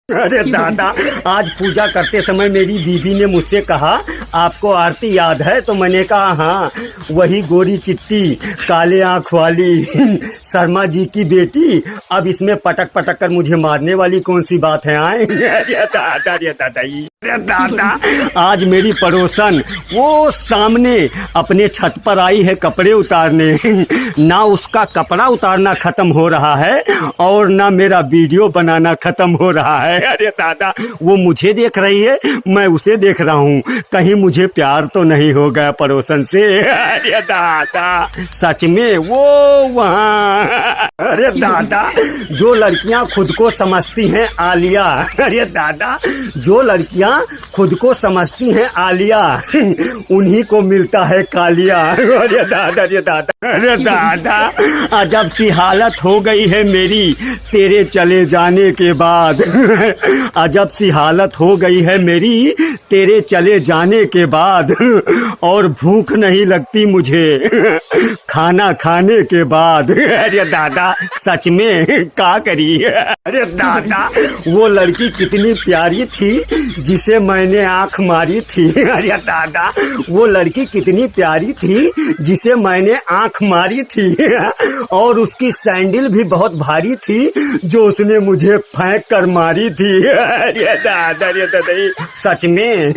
अरे दादा, आज पूजा करते समय मेरी बीबी ने मुझसे कहा आपको आरती याद है? तो मैंने कहा हाँ, वही गोरी चिट्टी काले आंख वाली शर्मा जी की बेटी। अब इसमें पटक पटक कर मुझे मारने वाली कौन सी बात है? आए अरे दादा, अरे दादा, अरे दादा, आज मेरी पड़ोसन वो सामने अपने छत पर आई है कपड़े उतारने। ना उसका कपड़ा उतारना खत्म हो रहा है और ना मेरा वीडियो बनाना खत्म हो रहा है। अरे दादा, वो मुझे देख रही है, मैं उसे देख रहा हूँ, कहीं मुझे प्यार तो नहीं हो गया पड़ोसन से? अरे दादा, सच में वो वहाँ। अरे दादा, जो लड़कियां खुद को समझती हैं आलिया, अरे दादा, जो लड़कियां खुद को समझती हैं आलिया, उन्हीं को मिलता है कालिया। अरे दादा, अरे दादा, अरे दादा, अजब सी हालत हो गई है मेरी तेरे चले जाने के बाद। अजब सी हालत हो गई है मेरी तेरे चले जाने के बाद। और भूख नहीं लगती मुझे खाना खाने के बाद। अरे दादा, सच में क्या करी? अरे दादा, वो लड़की कितनी प्यारी थी जिसे मैंने आंख मारी थी। अरे दादा, वो लड़की कितनी प्यारी थी जिसे मैंने आंख मारी थी। और उसकी सैंडल भी बहुत भारी थी जो उसने मुझे फेंक कर मारी थी। अरे दादा, अरे दादा, सच में।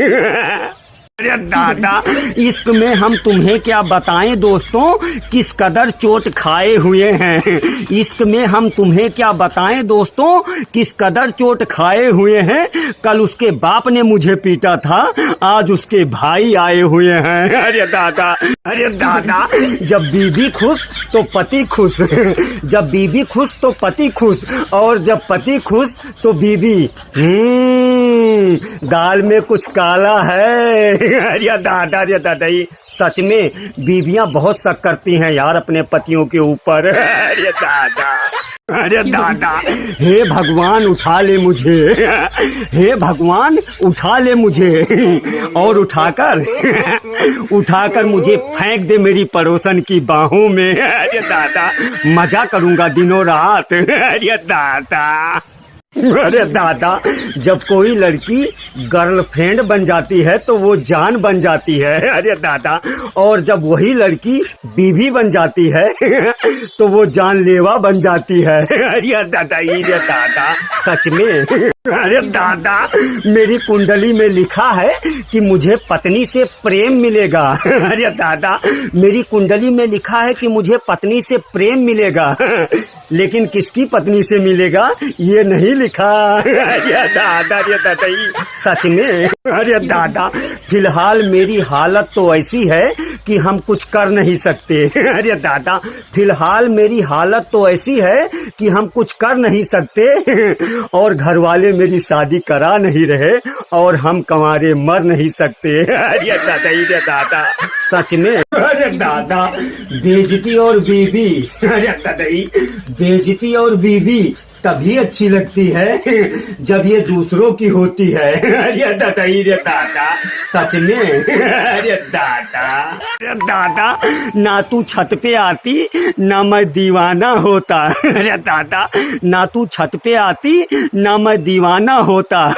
अरे दादा, इश्क में हम तुम्हें क्या बताएं दोस्तों, किस कदर चोट खाए हुए हैं। इश्क में हम तुम्हें क्या बताएं दोस्तों, किस कदर चोट खाए हुए हैं। कल उसके बाप ने मुझे पीटा था, आज उसके भाई आए हुए हैं। अरे दादा, अरे दादा, जब बीबी खुश तो पति खुश, जब बीबी खुश तो पति खुश, और जब पति खुश तो बीबी। दाल में कुछ काला है। अरे दादा, अरे दादा, सच में बीबियां बहुत शक करती हैं यार अपने पतियों के ऊपर। अरे दादा, अरे दादा, हे भगवान उठा ले मुझे, हे भगवान उठा ले मुझे, और उठाकर मुझे फेंक दे मेरी पड़ोसन की बाहों में। अरे दादा, मजा करूंगा दिनों रात। अरे दादा, अरे दादा, जब कोई लड़की गर्लफ्रेंड बन जाती है तो वो जान बन जाती है। अरे दादा, और जब वही लड़की बीवी बन जाती है तो वो जानलेवा बन जाती है। अरे दादा, ये दादा, सच में। अरे दादा, मेरी कुंडली में लिखा है कि मुझे पत्नी से प्रेम मिलेगा। अरे दादा, मेरी कुंडली में लिखा है कि मुझे पत्नी से प्रेम मिलेगा, लेकिन किसकी पत्नी से मिलेगा ये नहीं लिखा। अरे दादा, अरे दादा, सच में। अरे दादा, फिलहाल मेरी हालत तो ऐसी है कि हम कुछ कर नहीं सकते। अरे दादा, फिलहाल मेरी हालत तो ऐसी है कि हम कुछ कर नहीं सकते, और घर वाले मेरी शादी करा नहीं रहे, और हम कंवारे मर नहीं सकते। अरे दादा, अरे दादा, सच में। अरे दादा, बेइज्जती और बीवी, अरे दादा, बेइज्जती और बीवी तभी अच्छी लगती है जब ये दूसरों की होती है। अरे दादा, अरे दादा, सच में। अरे दादा, अरे दादा, ना तू छत पे आती ना मैं दीवाना होता। अरे दादा, ना तू छत पे आती ना मैं दीवाना होता,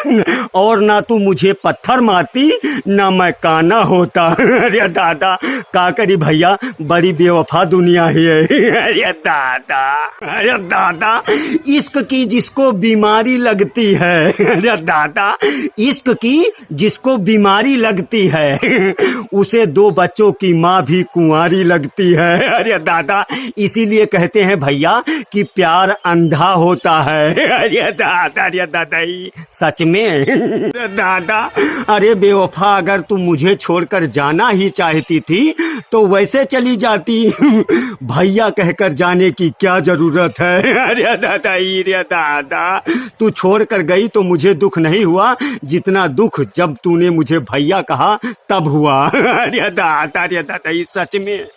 और ना तू मुझे पत्थर मारती ना मैं काना होता। अरे दादा, का करी भैया, बड़ी बेवफा दुनिया है। अरे दादा, अरे दादा, इश्क की जिसको बीमारी लगती है, अरे दादा, इश्क की जिसको बीमारी लगती है, उसे 2 बच्चों की माँ भी कुंवारी लगती है। अरे दादा, इसीलिए कहते हैं भैया कि प्यार अंधा होता है। अरे दादा, अरे दादा, सच में। अरे दादा, अरे बेवफा, अगर तू मुझे छोड़कर जाना ही चाहती थी तो वैसे चली जाती, भैया कहकर जाने की क्या जरूरत है। अरे दादा, अरे दादा, तू छोड़कर गई तो मुझे दुख नहीं हुआ जितना दुख जब तूने मुझे भैया कहा तब हुआ। अरे दादा, अरे दादा, सच में।